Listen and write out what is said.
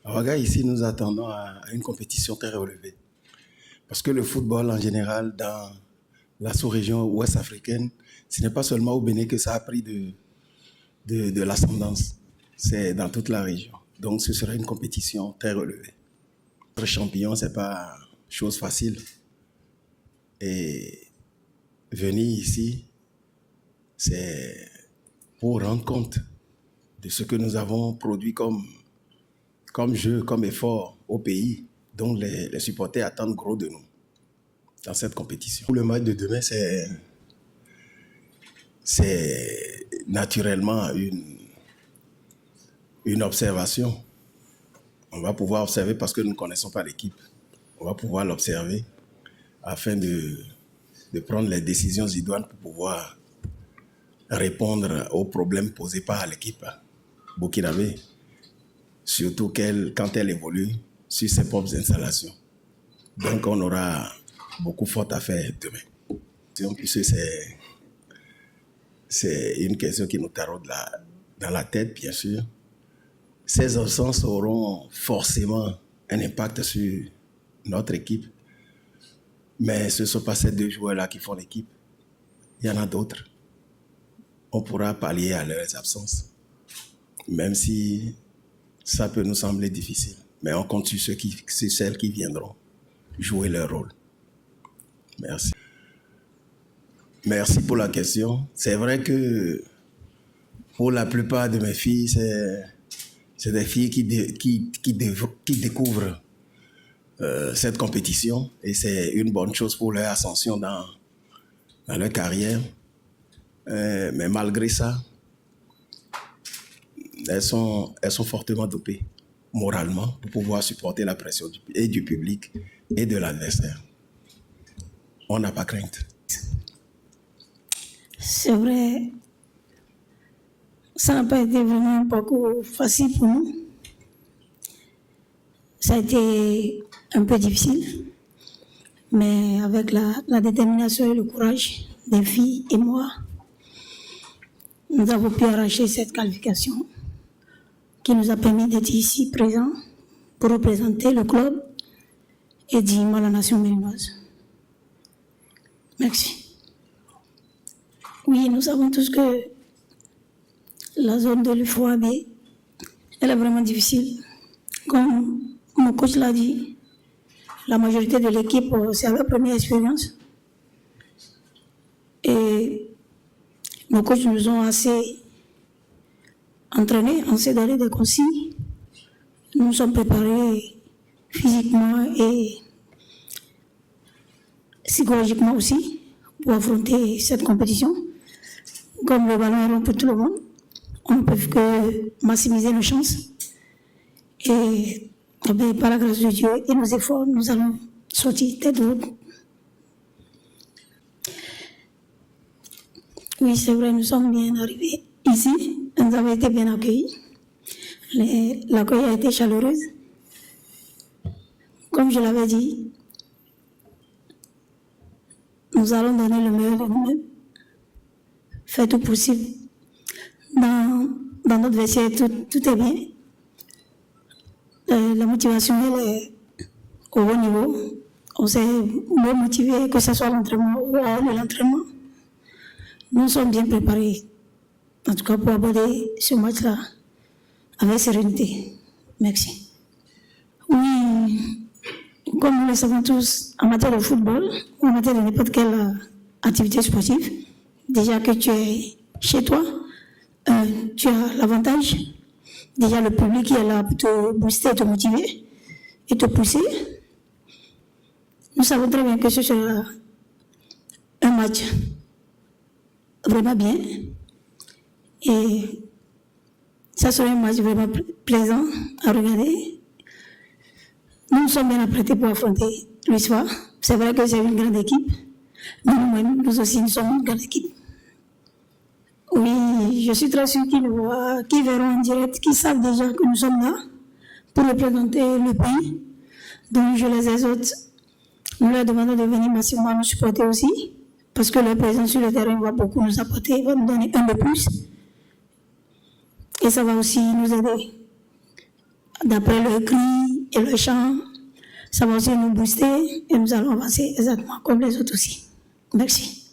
À Ouaga, ici, nous attendons à une compétition très relevée. Parce que le football, en général, dans la sous-région ouest africaine, ce n'est pas seulement au Bénin que ça a pris de l'ascendance. C'est dans toute la région. Donc, ce sera une compétition très relevée. Être champion, ce n'est pas chose facile. Et venir ici, c'est pour rendre compte de ce que nous avons produit comme jeu, comme effort au pays, dont les supporters attendent gros de nous dans cette compétition. Pour le match de demain, c'est naturellement une observation. On va pouvoir observer parce que nous ne connaissons pas l'équipe. On va pouvoir l'observer afin de prendre les décisions idoines pour pouvoir répondre aux problèmes posés par l'équipe burkinabé, surtout quand elle évolue sur ses propres installations. Donc on aura beaucoup faute à faire demain. Puisque c'est une question qui nous taraude dans la tête, bien sûr. Ces absences auront forcément un impact sur notre équipe. Mais ce ne sont pas ces deux joueurs-là qui font l'équipe. Il y en a d'autres. On pourra pallier à leurs absences. Même si ça peut nous sembler difficile. Mais on compte sur celles qui viendront jouer leur rôle. Merci. Merci pour la question. C'est vrai que pour la plupart de mes filles, c'est des filles qui découvrent cette compétition et c'est une bonne chose pour leur ascension dans leur carrière. Mais malgré ça, elles sont fortement dopées moralement pour pouvoir supporter la pression du public et de l'adversaire. On n'a pas crainte. C'est vrai, ça n'a pas été vraiment beaucoup facile pour nous. Ça a été un peu difficile, mais avec la détermination et le courage des filles et moi, nous avons pu arracher cette qualification qui nous a permis d'être ici présents pour représenter le club et dignement la nation béninoise. Merci. Oui, nous savons tous que la zone de l'UFOAB, elle est vraiment difficile. Comme mon coach l'a dit, la majorité de l'équipe, c'est leur première expérience. Et nos coachs nous ont assez entraînés, on s'est donné des consignes. Nous sommes préparés physiquement et psychologiquement aussi pour affronter cette compétition. Comme le ballon est rond pour tout le monde, on ne peut que maximiser nos chances. Et par la grâce de Dieu et nos efforts, nous allons sortir tête haute. Oui, c'est vrai, nous sommes bien arrivés ici. Nous avons été bien accueillis. L'accueil a été chaleureux. Comme je l'avais dit, nous allons donner le meilleur de nous-mêmes. Faire tout possible. Dans notre vestiaire, tout est bien. La motivation, elle est au haut niveau. On s'est bien motivé, que ce soit l'entraînement ou l'entraînement. Nous sommes bien préparés, en tout cas pour aborder ce match-là avec sérénité. Merci. Oui, comme nous le savons tous, en matière de football, ou en matière de n'importe quelle activité sportive, déjà que tu es chez toi, tu as l'avantage. Déjà, le public qui est là pour te booster, te motiver et te pousser. Nous savons très bien que ce sera un match vraiment bien. Et ça sera un match vraiment plaisant à regarder. Nous sommes bien apprêtés pour affronter l'USFA. C'est vrai que c'est une grande équipe. Mais nous-mêmes, nous aussi, nous sommes une grande équipe. Oui, je suis très sûre qu'ils verront en direct, qu'ils savent déjà que nous sommes là pour représenter le pays. Donc, je les exhorte. Nous leur demandons de venir massivement nous supporter aussi, parce que leur présence sur le terrain va beaucoup nous apporter, va nous donner un de plus. Et ça va aussi nous aider d'après le cri et le chant, ça va aussi nous booster et nous allons avancer exactement comme les autres aussi. Merci.